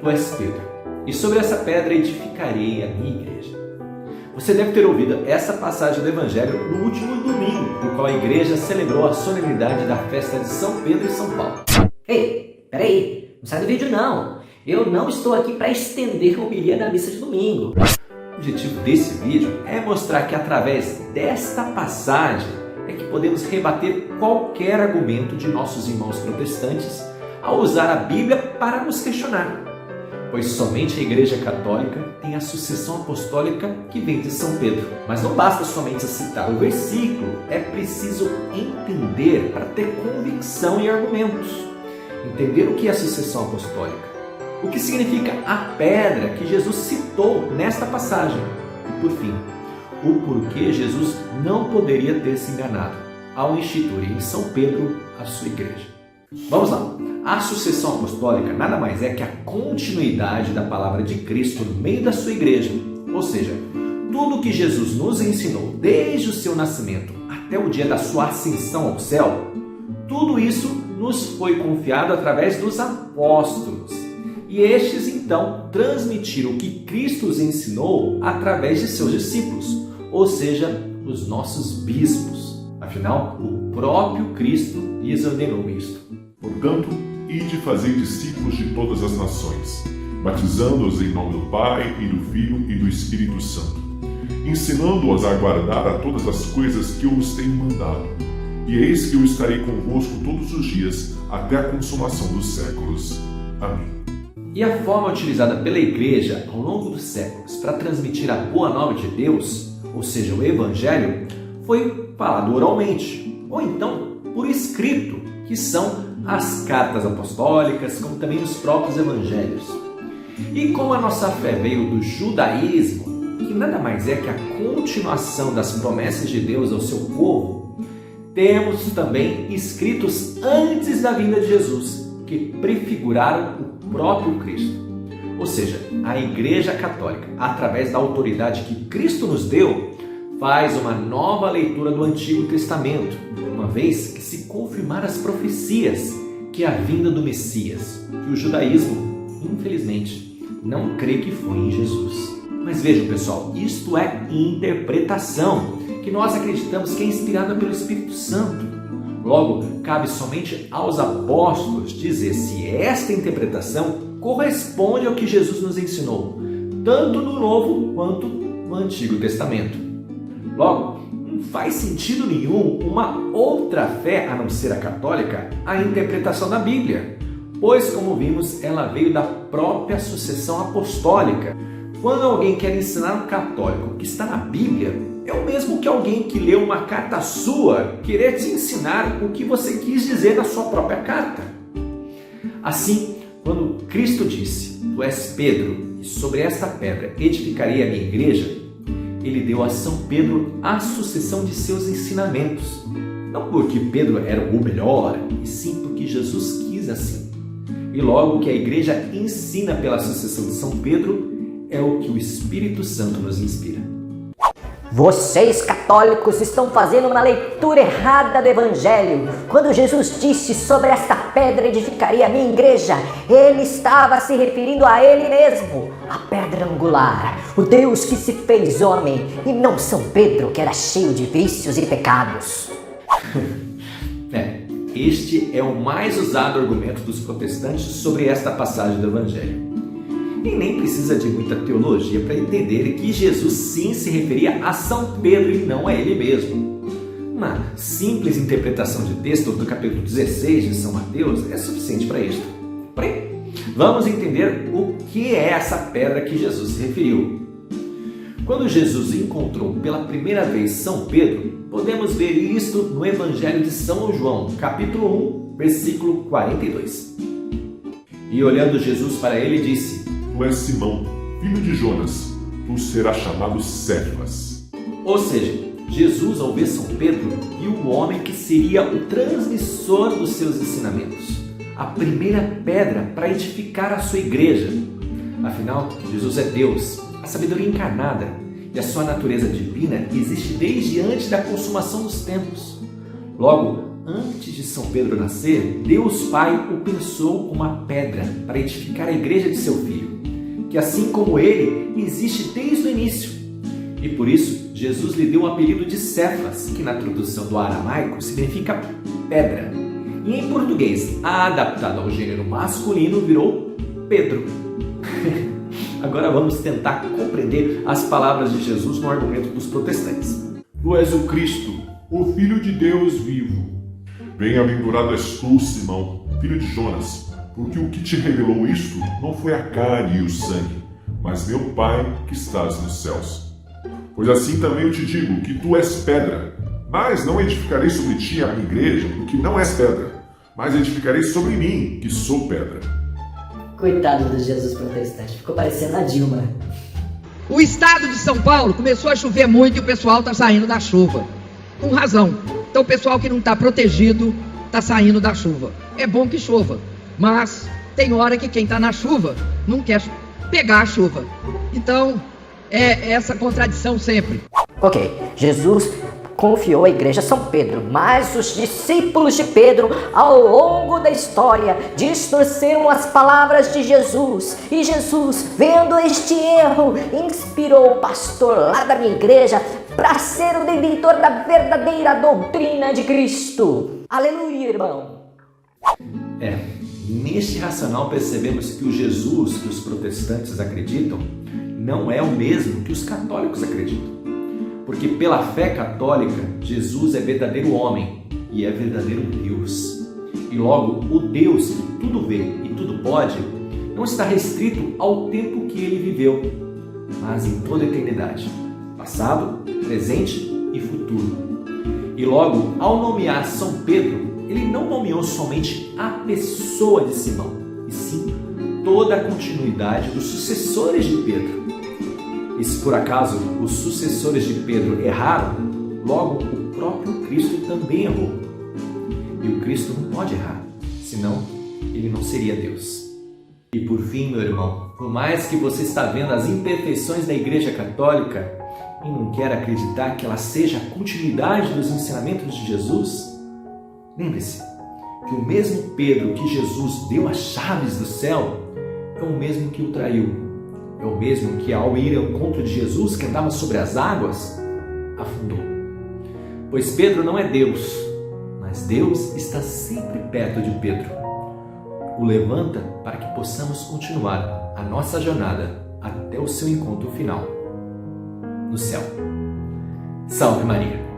tu és Pedro, e sobre essa pedra edificarei a minha igreja. Você deve ter ouvido essa passagem do Evangelho no último domingo, no qual a igreja celebrou a solenidade da festa de São Pedro e São Paulo. Ei, peraí, não sai do vídeo não. Eu não estou aqui para estender a homilia da missa de domingo. O objetivo desse vídeo é mostrar que através desta passagem é que podemos rebater qualquer argumento de nossos irmãos protestantes ao usar a Bíblia para nos questionar. Pois somente a Igreja Católica tem a sucessão apostólica que vem de São Pedro. Mas não basta somente citar o versículo, é preciso entender para ter convicção e argumentos. Entender o que é a sucessão apostólica, o que significa a pedra que Jesus citou nesta passagem e, por fim, o porquê Jesus não poderia ter se enganado ao instituir em São Pedro a sua igreja. Vamos lá! A sucessão apostólica nada mais é que a continuidade da palavra de Cristo no meio da sua igreja, ou seja, tudo que Jesus nos ensinou desde o seu nascimento até o dia da sua ascensão ao céu, tudo isso nos foi confiado através dos apóstolos. E estes então transmitiram o que Cristo os ensinou através de seus discípulos, ou seja, os nossos bispos. Afinal, o próprio Cristo lhes ordenou isto. Portanto, ide fazer discípulos de todas as nações, batizando-os em nome do Pai, e do Filho e do Espírito Santo, ensinando-os a guardar a todas as coisas que eu vos tenho mandado. E eis que eu estarei convosco todos os dias, até a consumação dos séculos. Amém. E a forma utilizada pela Igreja ao longo dos séculos para transmitir a boa nova de Deus, ou seja, o Evangelho, foi falado oralmente, ou então por escrito, que são as cartas apostólicas, como também os próprios evangelhos. E como a nossa fé veio do judaísmo, que nada mais é que a continuação das promessas de Deus ao seu povo, temos também escritos antes da vinda de Jesus, que prefiguraram o próprio Cristo. Ou seja, a Igreja Católica, através da autoridade que Cristo nos deu, faz uma nova leitura do Antigo Testamento, uma vez que se confirmaram as profecias que a vinda do Messias, que o judaísmo, infelizmente, não crê que foi em Jesus. Mas vejam, pessoal, isto é interpretação, que nós acreditamos que é inspirada pelo Espírito Santo. Logo, cabe somente aos apóstolos dizer se esta interpretação corresponde ao que Jesus nos ensinou, tanto no Novo quanto no Antigo Testamento. Logo, não faz sentido nenhum uma outra fé, a não ser a católica, a interpretação da Bíblia, pois, como vimos, ela veio da própria sucessão apostólica. Quando alguém quer ensinar um católico que está na Bíblia, é o mesmo que alguém que leu uma carta sua querer te ensinar o que você quis dizer na sua própria carta. Assim, quando Cristo disse, tu és Pedro, e sobre esta pedra edificarei a minha igreja, ele deu a São Pedro a sucessão de seus ensinamentos. Não porque Pedro era o melhor, e sim porque Jesus quis assim. E logo que a igreja ensina pela sucessão de São Pedro, é o que o Espírito Santo nos inspira. Vocês católicos estão fazendo uma leitura errada do Evangelho. Quando Jesus disse sobre esta pedra edificaria a minha igreja, ele estava se referindo a ele mesmo, a pedra angular, o Deus que se fez homem, e não São Pedro, que era cheio de vícios e pecados. Este é o mais usado argumento dos protestantes sobre esta passagem do Evangelho. E nem precisa de muita teologia para entender que Jesus sim se referia a São Pedro e não a ele mesmo. Uma simples interpretação de texto do capítulo 16 de São Mateus é suficiente para isto. Porém, vamos entender o que é essa pedra que Jesus se referiu. Quando Jesus encontrou pela primeira vez São Pedro, podemos ver isto no Evangelho de São João, capítulo 1, versículo 42. E olhando Jesus para ele, disse: Tu és Simão, filho de Jonas, tu serás chamado Cefas. Ou seja, Jesus, ao ver São Pedro, viu o homem que seria o transmissor dos seus ensinamentos, a primeira pedra para edificar a sua igreja. Afinal, Jesus é Deus, a sabedoria encarnada, e a sua natureza divina existe desde antes da consumação dos tempos. Logo, antes de São Pedro nascer, Deus Pai o pensou como uma pedra para edificar a igreja de seu Filho, que assim como ele, existe desde o início. E por isso, Jesus lhe deu o apelido de Cefas, que na tradução do aramaico significa pedra. E em português, adaptado ao gênero masculino, virou Pedro. Agora vamos tentar compreender as palavras de Jesus no argumento dos protestantes. Tu és o Cristo, o Filho de Deus vivo. Bem-aventurado és tu, Simão, filho de Jonas, porque o que te revelou isto não foi a carne e o sangue, mas meu Pai que estás nos céus. Pois assim também eu te digo que tu és pedra, mas não edificarei sobre ti a minha igreja, porque não és pedra, mas edificarei sobre mim, que sou pedra. Coitado do Jesus protestante, ficou parecendo a Dilma. O estado de São Paulo começou a chover muito e o pessoal está saindo da chuva. Com razão. Então o pessoal que não está protegido está saindo da chuva. É bom que chova, mas tem hora que quem está na chuva não quer pegar a chuva. Então é essa contradição sempre. Ok, Jesus confiou a igreja a São Pedro, mas os discípulos de Pedro, ao longo da história, distorceram as palavras de Jesus. E Jesus, vendo este erro, inspirou o pastor lá da minha igreja para ser o detentor da verdadeira doutrina de Cristo. Aleluia, irmão! Neste racional percebemos que o Jesus que os protestantes acreditam não é o mesmo que os católicos acreditam. Porque pela fé católica, Jesus é verdadeiro homem e é verdadeiro Deus. E logo, o Deus que tudo vê e tudo pode, não está restrito ao tempo que ele viveu, mas em toda a eternidade, passado, presente e futuro. E logo, ao nomear São Pedro, ele não nomeou somente a pessoa de Simão, e sim toda a continuidade dos sucessores de Pedro. E se por acaso os sucessores de Pedro erraram, logo o próprio Cristo também errou. E o Cristo não pode errar, senão ele não seria Deus. E por fim, meu irmão, por mais que você está vendo as imperfeições da Igreja Católica e não quer acreditar que ela seja a continuidade dos ensinamentos de Jesus, lembre-se que o mesmo Pedro que Jesus deu as chaves do céu é o mesmo que o traiu. É o mesmo que, ao ir ao encontro de Jesus, que andava sobre as águas, afundou. Pois Pedro não é Deus, mas Deus está sempre perto de Pedro. O levanta para que possamos continuar a nossa jornada até o seu encontro final, no céu. Salve Maria!